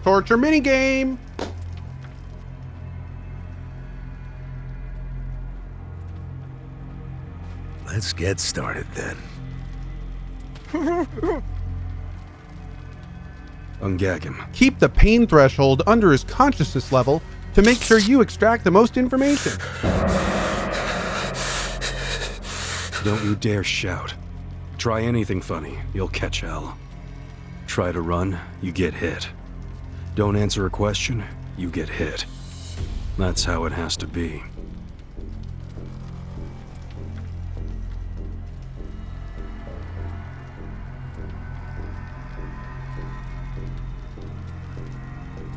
Torture minigame! Let's get started then. Ungag him. Keep the pain threshold under his consciousness level to make sure you extract the most information. Don't you dare shout. Try anything funny, you'll catch hell. Try to run, you get hit. Don't answer a question, you get hit. That's how it has to be.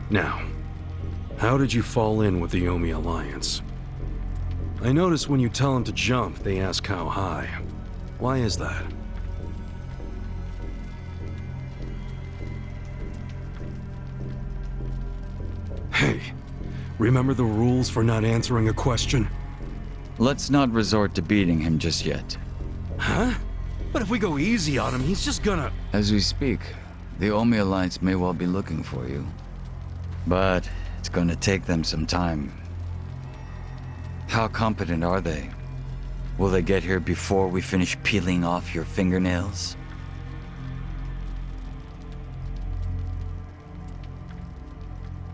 Now, how did you fall in with the Yomi Alliance? I notice when you tell them to jump, they ask how high. Why is that? Hey, remember the rules for not answering a question? Let's not resort to beating him just yet. Huh? But if we go easy on him, he's just gonna... As we speak, the Omi Alliance may well be looking for you. But it's gonna take them some time. How competent are they? Will they get here before we finish peeling off your fingernails?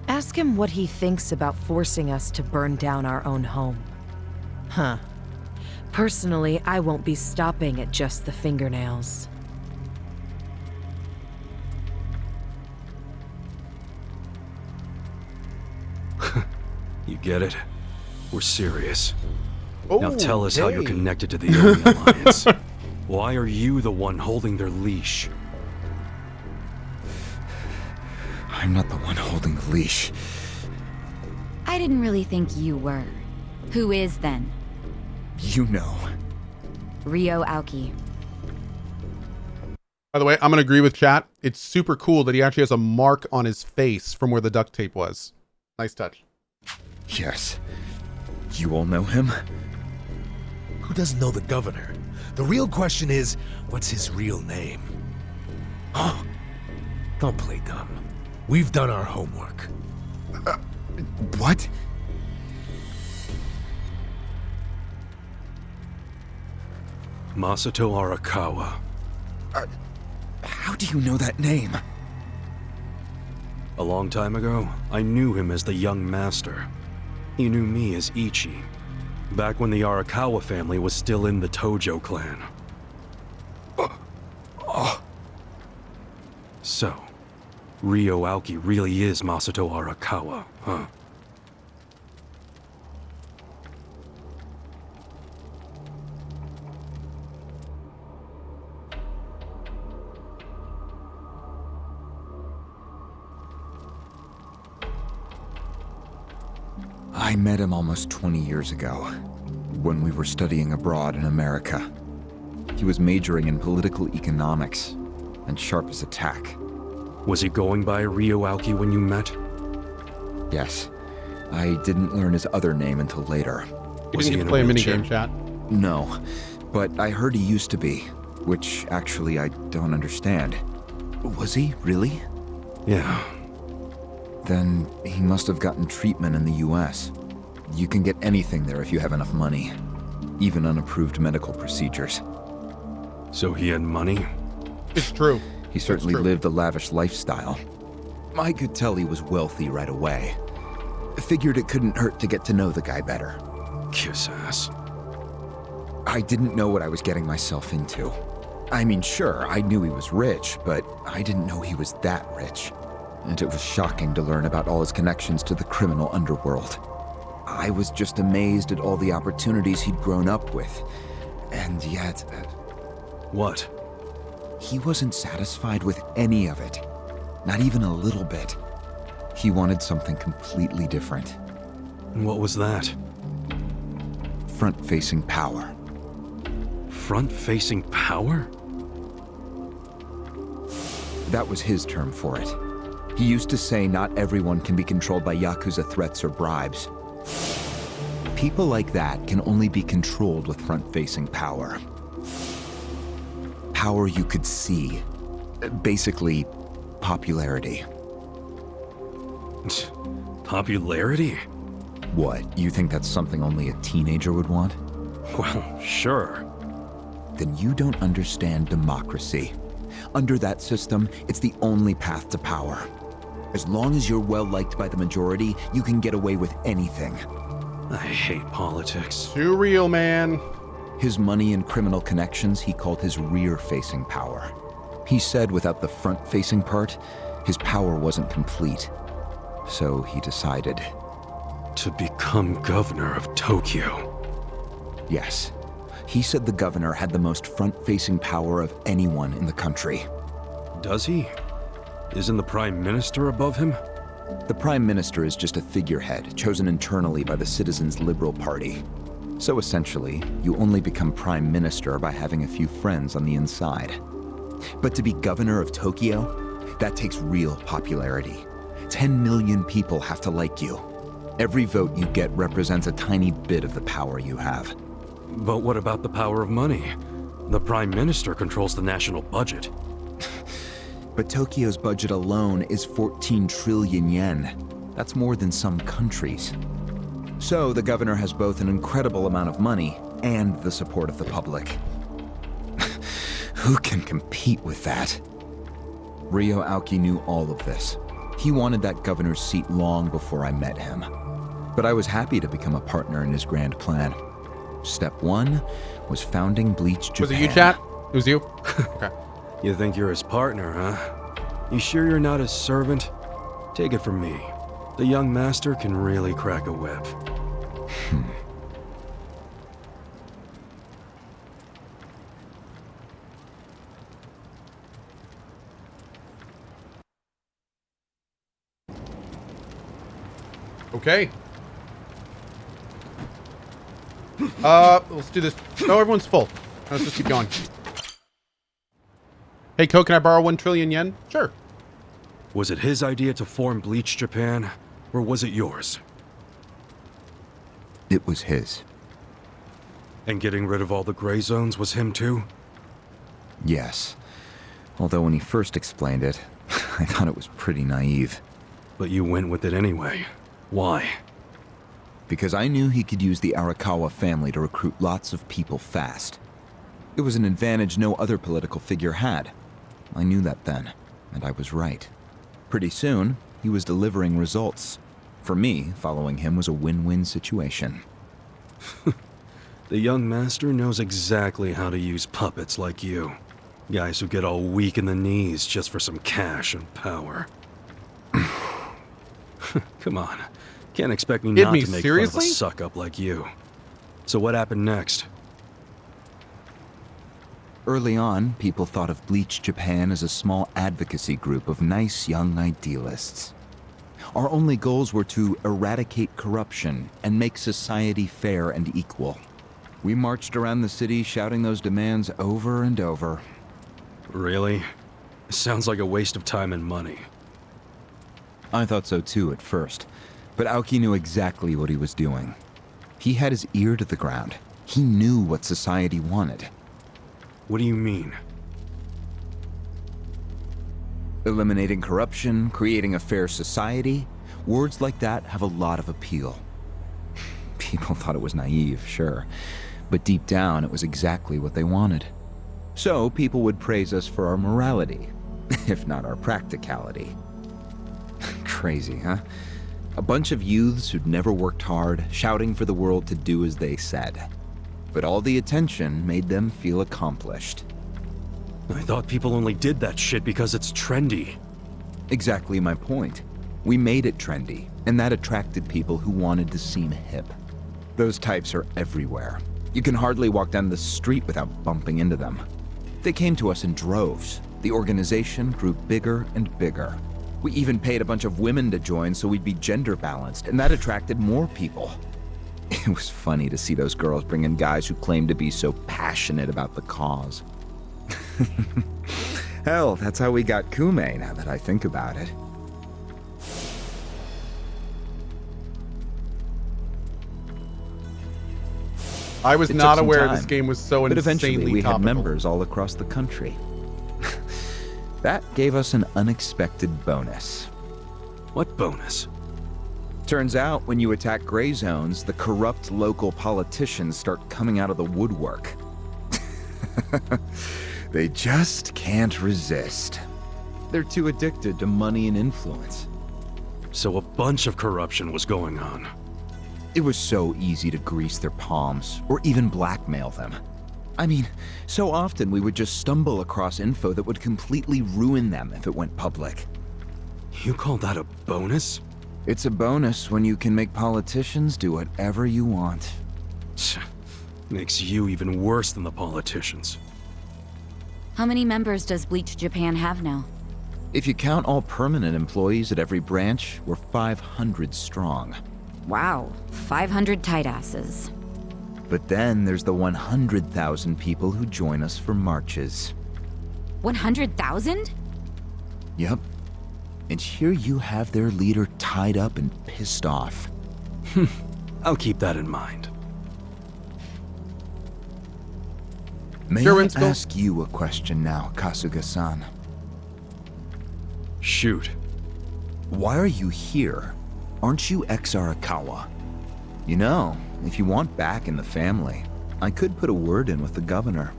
Ask him what he thinks about forcing us to burn down our own home. Huh. Personally, I won't be stopping at just the fingernails. You get it? We're serious. Oh, Now tell us how you're hey. connected to the Yomi Alliance. Why are you the one holding their leash? I'm not the one holding the leash. I didn't really think you were. Who is then? You know. Ryo Aoki. By the way, I'm going to agree with chat. It's super cool that he actually has a mark on his face from where the duct tape was. Nice touch. Yes. You all know him? Who doesn't know the governor? The real question is, what's his real name? Oh, don't play dumb. We've done our homework. What? Masato Arakawa. How do you know that name? A long time ago, I knew him as the young master. He knew me as Ichi, back when the Arakawa family was still in the Tojo clan. So, Ryo Aoki really is Masato Arakawa, huh? I met him almost 20 years ago, when we were studying abroad in America. He was majoring in political economics, and sharp as a tack. Was he going by Ryo Aoki when you met? Yes. I didn't learn his other name until later. You Was didn't he get in to a play a wheelchair? minigame, chat. No, but I heard he used to be, which actually I don't understand. Was he, really? Yeah. Then he must have gotten treatment in the US. You can get anything there if you have enough money, even unapproved medical procedures. So he had money? It's true. He certainly true. lived a lavish lifestyle. I could tell he was wealthy right away. Figured it couldn't hurt to get to know the guy better. Kiss ass. I didn't know what I was getting myself into. I mean, sure, I knew he was rich, but I didn't know he was that rich. And it was shocking to learn about all his connections to the criminal underworld. I was just amazed at all the opportunities he'd grown up with. And yet, What? he wasn't satisfied with any of it. Not even a little bit. He wanted something completely different. What was that? Front-facing power. Front-facing power? That was his term for it. He used to say not everyone can be controlled by Yakuza threats or bribes. People like that can only be controlled with front-facing power. Power you could see. Basically, popularity. Popularity? What, you think that's something only a teenager would want? Well, sure. Then you don't understand democracy. Under that system, it's the only path to power. As long as you're well liked by the majority, you can get away with anything. I hate politics. Too real, man. His money and criminal connections he called his rear-facing power. He said without the front-facing part, his power wasn't complete. So he decided. To become governor of Tokyo. Yes. He said the governor had the most front-facing power of anyone in the country. Does he? Isn't the prime minister above him? The prime minister is just a figurehead chosen internally by the Citizens' Liberal Party. So essentially, you only become prime minister by having a few friends on the inside. But to be governor of Tokyo, that takes real popularity. 10 million people have to like you. Every vote you get represents a tiny bit of the power you have. But what about the power of money? The prime minister controls the national budget. But Tokyo's budget alone is 14 trillion yen. That's more than some countries. So the governor has both an incredible amount of money and the support of the public. Who can compete with that? Ryo Aoki knew all of this. He wanted that governor's seat long before I met him. But I was happy to become a partner in his grand plan. Step 1 was founding Bleach Japan. Was it you, chat? It was you? Okay. You think you're his partner, huh? You sure you're not his servant? Take it from me. The young master can really crack a whip. Okay. Let's do this. No, everyone's full. Let's just keep going. Hey, Cohh, can I borrow 1 trillion yen? Sure. Was it his idea to form Bleach Japan, or was it yours? It was his. And getting rid of all the gray zones was him too? Yes. Although when he first explained it, I thought it was pretty naive. But you went with it anyway. Why? Because I knew he could use the Arakawa family to recruit lots of people fast. It was an advantage no other political figure had. I knew that then, and I was right. Pretty soon, he was delivering results. For me, following him was a win-win situation. The young master knows exactly how to use puppets like you. Guys who get all weak in the knees just for some cash and power. Come on. Can't expect me not to make fun of a suck-up like you. So what happened next? Early on, people thought of Bleach Japan as a small advocacy group of nice young idealists. Our only goals were to eradicate corruption and make society fair and equal. We marched around the city shouting those demands over and over. Really? Sounds like a waste of time and money. I thought so too at first, but Aoki knew exactly what he was doing. He had his ear to the ground. He knew what society wanted. What do you mean? Eliminating corruption, creating a fair society, words like that have a lot of appeal. People thought it was naive, sure, but deep down it was exactly what they wanted. So people would praise us for our morality, if not our practicality. Crazy, huh? A bunch of youths who'd never worked hard, shouting for the world to do as they said. But all the attention made them feel accomplished. I thought people only did that shit because it's trendy. Exactly my point. We made it trendy, and that attracted people who wanted to seem hip. Those types are everywhere. You can hardly walk down the street without bumping into them. They came to us in droves. The organization grew bigger and bigger. We even paid a bunch of women to join so we'd be gender balanced, and that attracted more people. It was funny to see those girls bring in guys who claimed to be so passionate about the cause. Hell, that's how we got Kume, now that I think about it. I was It not took some aware time, this game was so but insanely eventually we had topical. members all across the country. That gave us an unexpected bonus. What bonus? Turns out, when you attack gray zones, the corrupt local politicians start coming out of the woodwork. They just can't resist. They're too addicted to money and influence. So a bunch of corruption was going on. It was so easy to grease their palms, or even blackmail them. I mean, so often we would just stumble across info that would completely ruin them if it went public. You call that a bonus? It's a bonus when you can make politicians do whatever you want. Makes you even worse than the politicians. How many members does Bleach Japan have now? If you count all permanent employees at every branch, we're 500 strong. Wow, 500 tight asses. But then there's the 100,000 people who join us for marches. 100,000? Yep. And here you have their leader tied up and pissed off. I'll keep that in mind. May Sure, I Winslow. ask you a question now, Kasuga-san? Shoot. Why are you here? Aren't you ex-Arakawa? You know, if you want back in the family, I could put a word in with the governor.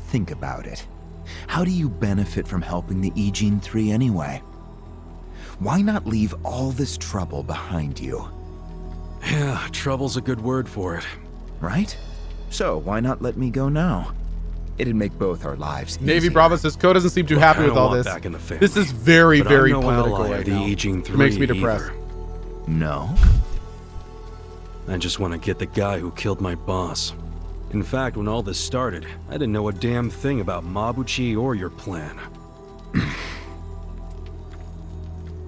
Think about it. How do you benefit from helping the Ijin 3 anyway? Why not leave all this trouble behind you? Yeah, trouble's a good word for it. Right? So why not let me go now? It'd make both our lives Navy easier. Bravo says Cohh doesn't seem too Look, happy I with don't all want this. back in the family, This is very, but very I'm no political ally right of the now. Ijin 3 It makes me depressed. either. No? I just want to get the guy who killed my boss. In fact, when all this started, I didn't know a damn thing about Mabuchi or your plan.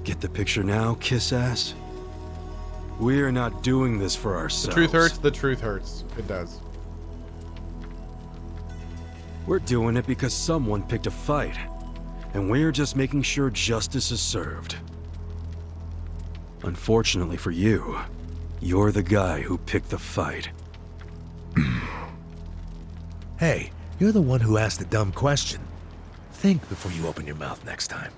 Get the picture now, kiss ass? We're not doing this for The ourselves. truth hurts, the truth hurts. It does. We're doing it because someone picked a fight. And we're just making sure justice is served. Unfortunately for you, you're the guy who picked the fight. Hey, you're the one who asked the dumb question. Think before you open your mouth next time.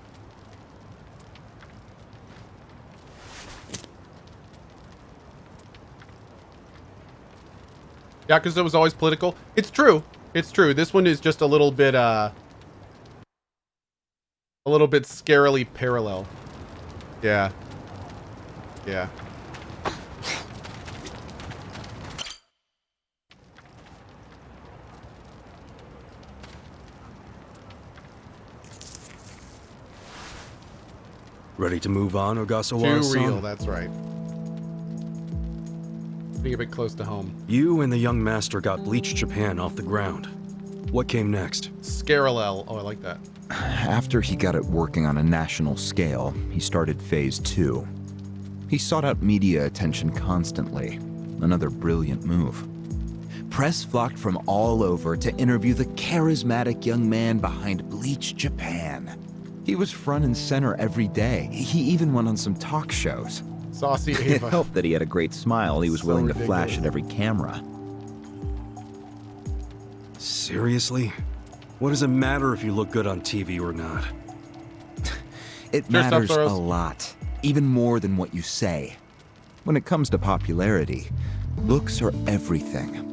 Yakuza was always political. It's true. It's true. This one is just a little bit scarily parallel. Yeah. Yeah. Ready to move on, Too Ogasawa-san? real, that's right. Being a bit close to home. You and the young master got Bleach Japan off the ground. What came next? Scaralel. Oh, I like that. After he got it working on a national scale, he started Phase 2. He sought out media attention constantly. Another brilliant move. Press flocked from all over to interview the charismatic young man behind Bleach Japan. He was front and center every day. He even went on some talk shows. Saucy It Ava. helped that he had a great smile he was So willing to ridiculous. flash at every camera. Seriously? What does it matter if you look good on TV or not? It Sure stuff, matters a Soros. lot, even more than what you say. When it comes to popularity, looks are everything.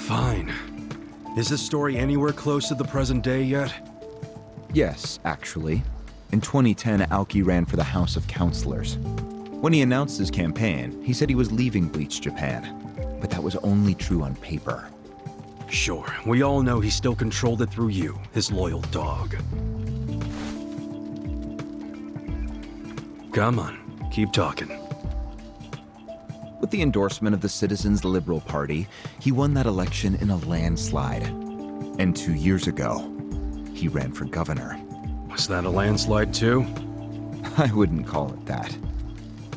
Fine. Is this story anywhere close to the present day yet? Yes, actually. In 2010, Aoki ran for the House of Councilors. When he announced his campaign, he said he was leaving Bleach Japan. But that was only true on paper. Sure, we all know he still controlled it through you, his loyal dog. Come on, keep talking. With the endorsement of the Citizens Liberal Party, he won that election in a landslide. And 2 years ago, he ran for governor. Was that a landslide too? I wouldn't call it that.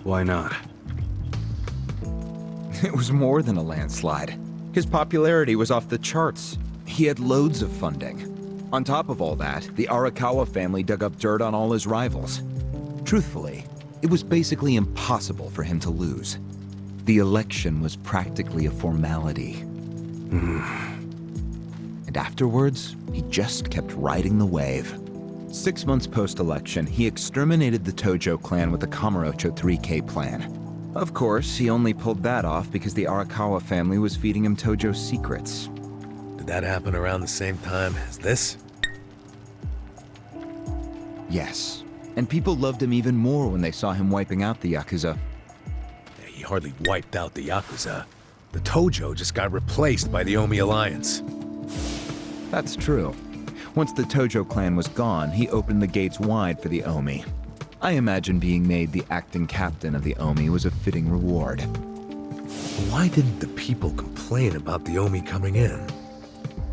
Why not? It was more than a landslide. His popularity was off the charts. He had loads of funding. On top of all that, the Arakawa family dug up dirt on all his rivals. Truthfully, it was basically impossible for him to lose. The election was practically a formality. And afterwards, he just kept riding the wave. 6 months post-election, he exterminated the Tojo clan with the Kamurocho 3K plan. Of course, he only pulled that off because the Arakawa family was feeding him Tojo secrets. Did that happen around the same time as this? Yes. And people loved him even more when they saw him wiping out the Yakuza. He hardly wiped out the Yakuza. The Tojo just got replaced by the Omi Alliance. That's true. Once the Tojo clan was gone, he opened the gates wide for the Omi. I imagine being made the acting captain of the Omi was a fitting reward. Why didn't the people complain about the Omi coming in?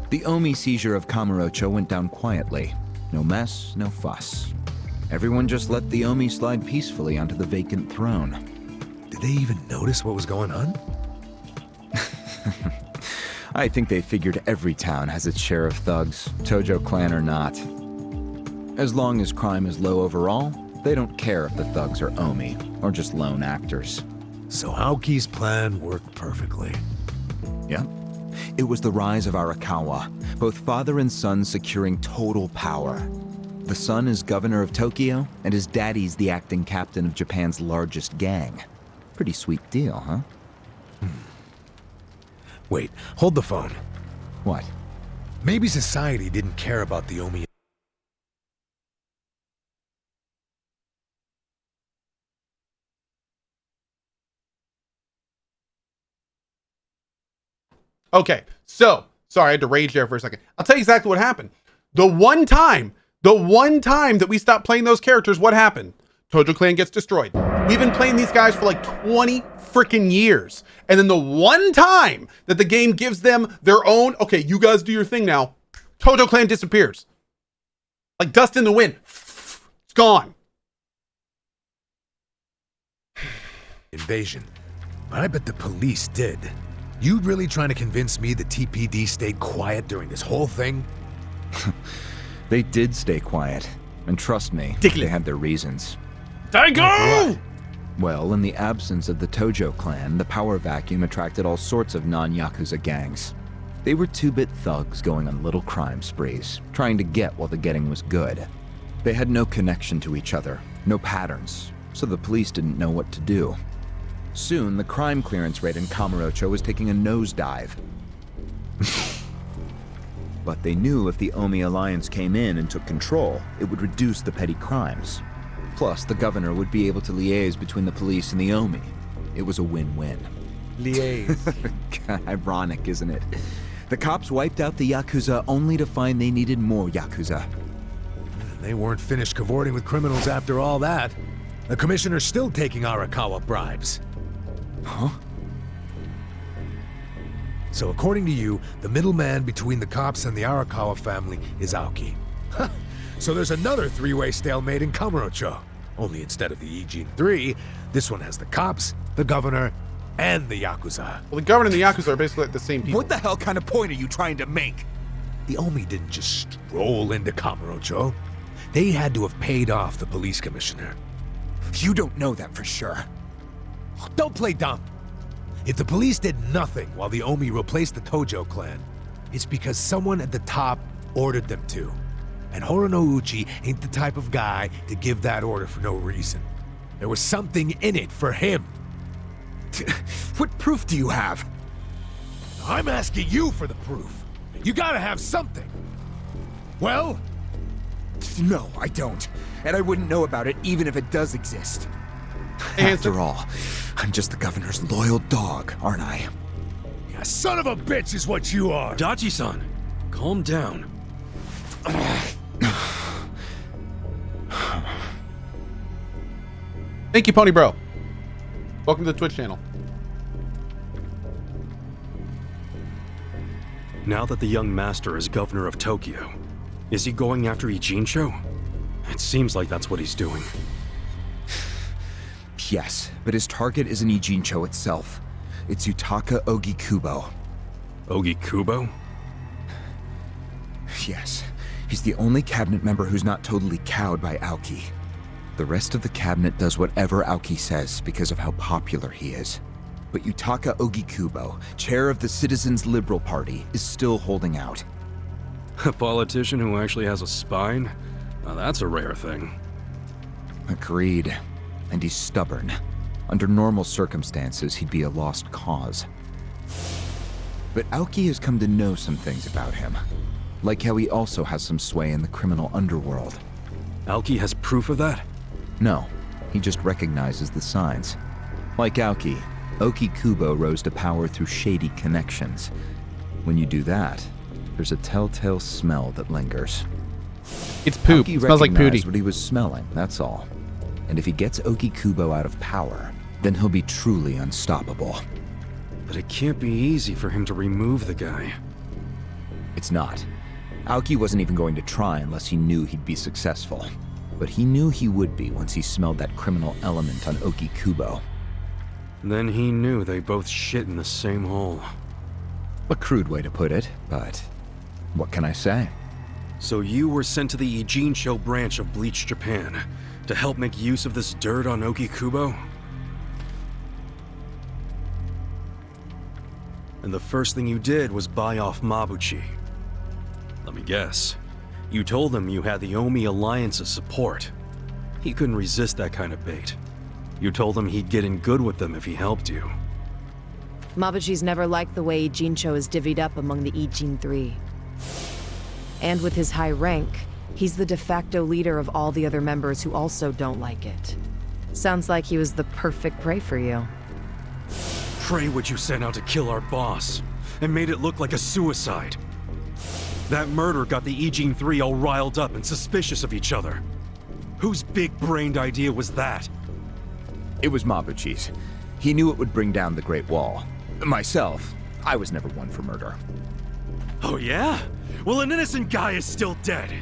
The Omi seizure of Kamurocho went down quietly. No mess, no fuss. Everyone just let the Omi slide peacefully onto the vacant throne. Did they even notice what was going on? I think they figured every town has its share of thugs, Tojo clan or not. As long as crime is low overall, they don't care if the thugs are Omi, or just lone actors. So Aoki's plan worked perfectly. Yep. It was the rise of Arakawa, both father and son securing total power. The son is governor of Tokyo, and his daddy's the acting captain of Japan's largest gang. Pretty sweet deal, huh? Wait, hold the phone. What? Maybe society didn't care about the Omi. Okay, so, sorry, I had to rage there for a second. I'll tell you exactly what happened. The one time that we stopped playing those characters, what happened? Tojo Clan gets destroyed. We've been playing these guys for like 20 freaking years. And then the one time that the game gives them their own, okay, you guys do your thing now, Tojo Clan disappears. Like dust in the wind. It's gone. Invasion. But I bet the police did. You really trying to convince me the TPD stayed quiet during this whole thing? They did stay quiet. And trust me, they had their reasons. Daigo! Well, in the absence of the Tojo clan, the power vacuum attracted all sorts of non-Yakuza gangs. They were two-bit thugs going on little crime sprees, trying to get while the getting was good. They had no connection to each other, no patterns, so the police didn't know what to do. Soon, the crime clearance rate in Kamurocho was taking a nosedive. But they knew if the Omi Alliance came in and took control, it would reduce the petty crimes. Plus, the governor would be able to liaise between the police and the Omi. It was a win-win. Liaise. Ironic, isn't it? The cops wiped out the Yakuza only to find they needed more Yakuza. They weren't finished cavorting with criminals after all that. The commissioner's still taking Arakawa bribes. Huh? So according to you, the middleman between the cops and the Arakawa family is Aoki. So there's another three-way stalemate in Kamurocho. Only instead of the Ijin 3, this one has the cops, the governor, and the Yakuza. Well, the governor and the Yakuza are basically like the same people. What the hell kind of point are you trying to make? The Omi didn't just stroll into Kamurocho. They had to have paid off the police commissioner. You don't know that for sure. Don't play dumb. If the police did nothing while the Omi replaced the Tojo clan, it's because someone at the top ordered them to. And Horonouchi ain't the type of guy to give that order for no reason. There was something in it for him. What proof do you have? I'm asking you for the proof. You gotta have something. Well? No, I don't. And I wouldn't know about it even if it does exist. After all, I'm just the governor's loyal dog, aren't I? Yeah, son of a bitch is what you are. Dachi-san, calm down. Thank you, Pony Bro. Welcome to the Twitch channel. Now that the young master is governor of Tokyo, is he going after Ijincho? It seems like that's what he's doing. Yes, but his target isn't Ijincho itself. It's Yutaka Ogikubo. Ogikubo? Yes, he's the only cabinet member who's not totally cowed by Aoki. The rest of the cabinet does whatever Aoki says because of how popular he is. But Yutaka Ogikubo, chair of the Citizens Liberal Party, is still holding out. A politician who actually has a spine? Now that's a rare thing. Agreed. And he's stubborn. Under normal circumstances, he'd be a lost cause. But Aoki has come to know some things about him. Like how he also has some sway in the criminal underworld. Aoki has proof of that? No, he just recognizes the signs. Like Aoki, Ogikubo rose to power through shady connections. When you do that, there's a telltale smell that lingers. It's poop. Aoki It smells like recognized pooty. what he was smelling, that's all. And if he gets Ogikubo out of power, then he'll be truly unstoppable. But it can't be easy for him to remove the guy. It's not. Aoki wasn't even going to try unless he knew he'd be successful. But he knew he would be once he smelled that criminal element on Ogikubo. Then he knew they both shit in the same hole. A crude way to put it, but what can I say? So you were sent to the Ijincho branch of Bleach, Japan, to help make use of this dirt on Ogikubo? And the first thing you did was buy off Mabuchi. Let me guess. You told him you had the Omi Alliance's support. He couldn't resist that kind of bait. You told him he'd get in good with them if he helped you. Mabuchi's never liked the way Ijincho is divvied up among the Ijin Three. And with his high rank, he's the de facto leader of all the other members who also don't like it. Sounds like he was the perfect prey for you. Pray what you sent out to kill our boss, and made it look like a suicide. That murder got the Ijin Three all riled up and suspicious of each other. Whose big-brained idea was that? It was Mabuchi's. He knew it would bring down the Great Wall. Myself, I was never one for murder. Oh yeah? Well, an innocent guy is still dead.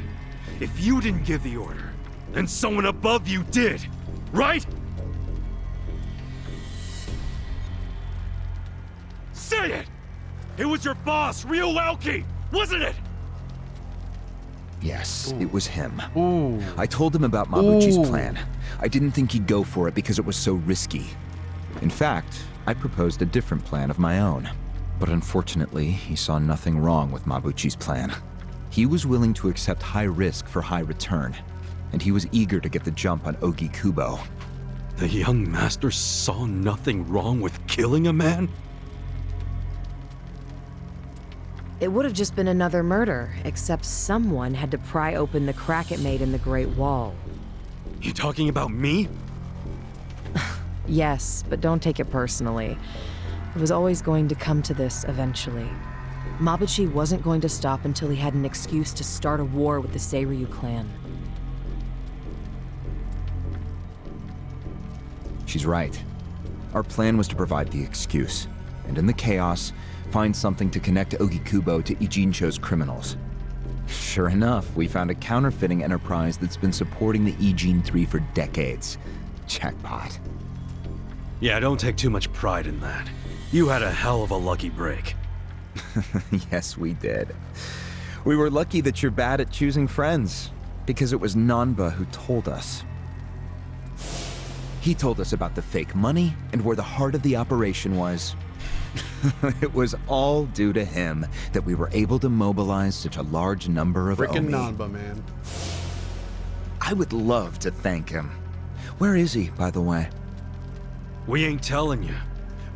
If you didn't give the order, then someone above you did, right? Say it! It was your boss, Ryo Aoki, wasn't it? Yes, it was him. Ooh. I told him about Mabuchi's Ooh. plan. I didn't think he'd go for it because it was so risky. In fact, I proposed a different plan of my own. But unfortunately, he saw nothing wrong with Mabuchi's plan. He was willing to accept high risk for high return, and he was eager to get the jump on Ogikubo. The young master saw nothing wrong with killing a man? It would have just been another murder, except someone had to pry open the crack it made in the Great Wall. You talking about me? Yes, but don't take it personally. It was always going to come to this eventually. Mabuchi wasn't going to stop until he had an excuse to start a war with the Seiryu clan. She's right. Our plan was to provide the excuse, and in the chaos, find something to connect Ogikubo to Ijincho's criminals. Sure enough, we found a counterfeiting enterprise that's been supporting the Ijin 3 for decades. Jackpot. Yeah, don't take too much pride in that. You had a hell of a lucky break. Yes, we did. We were lucky that you're bad at choosing friends, because it was Nanba who told us. He told us about the fake money and where the heart of the operation was. It was all due to him that we were able to mobilize such a large number of Freaking Omi. Nanba, man. I would love to thank him. Where is he, by the way? We ain't telling you.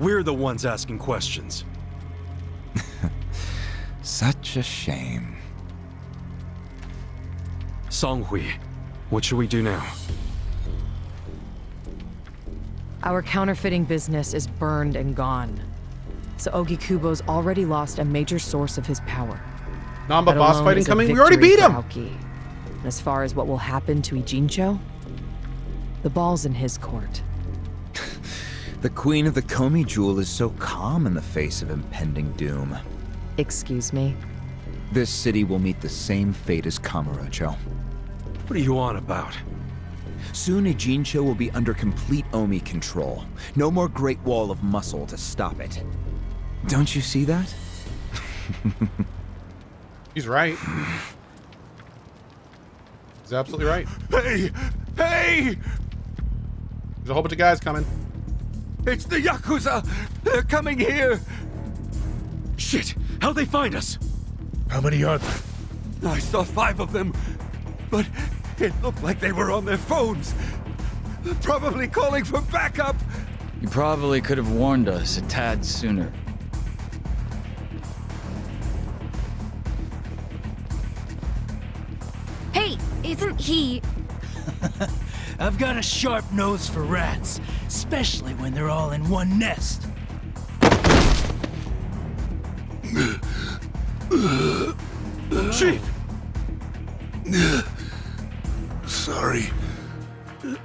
We're the ones asking questions. Such a shame. Songhui, what should we do now? Our counterfeiting business is burned and gone. So Ogikubo's already lost a major source of his power. Nanba That boss alone fighting is a coming. We already victory beat for him. Aoki. And as far as what will happen to Ijincho, the ball's in his court. The queen of the Komi Jewel is so calm in the face of impending doom. Excuse me? This city will meet the same fate as Kamurocho. What are you on about? Soon Ijincho will be under complete Omi control. No more Great Wall of Muscle to stop it. Don't you see that? He's right. He's absolutely right. Hey! Hey! There's a whole bunch of guys coming. It's the Yakuza! They're coming here! Shit! How'd they find us? How many are there? I saw 5 of them, but It looked like they were on their phones. Probably calling for backup. You probably could have warned us a tad sooner. Hey, isn't he... I've got a sharp nose for rats, especially when they're all in one nest. Chief! Sorry.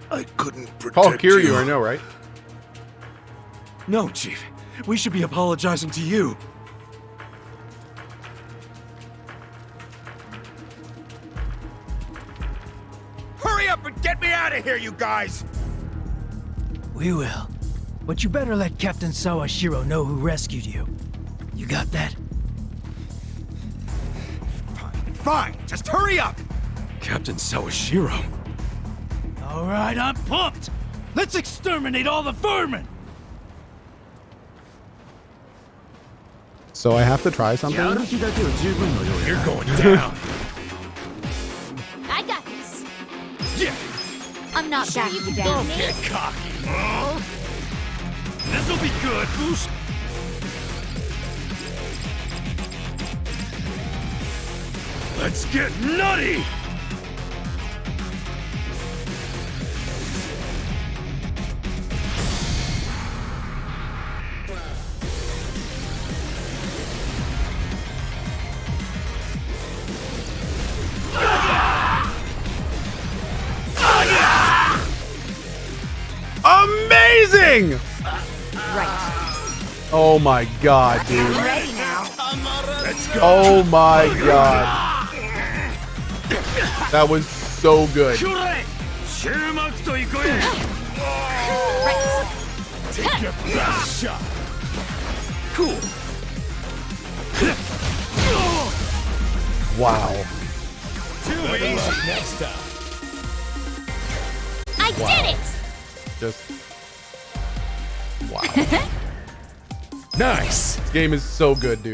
I couldn't protect Call Kiryu, I know, right? No, Chief. We should be apologizing to you. Hurry up and get me out of here, you guys! We will. But you better let Captain Sawashiro know who rescued you. You got that? Fine, just hurry up! Captain Sawashiro. All right, I'm pumped! Let's exterminate all the vermin! So I have to try something? You're going down! I got this. Yeah! I'm not backing down. Don't get cocky! This'll be good! Boost! Let's get nutty! Amazing! Right. Oh my god, dude. Ready now. Let's go! Oh my god. That was so good. Right. Take your best shot! Cool! Wow. Too easy next time! I did it! Just wow. Nice! This game is so good, dude.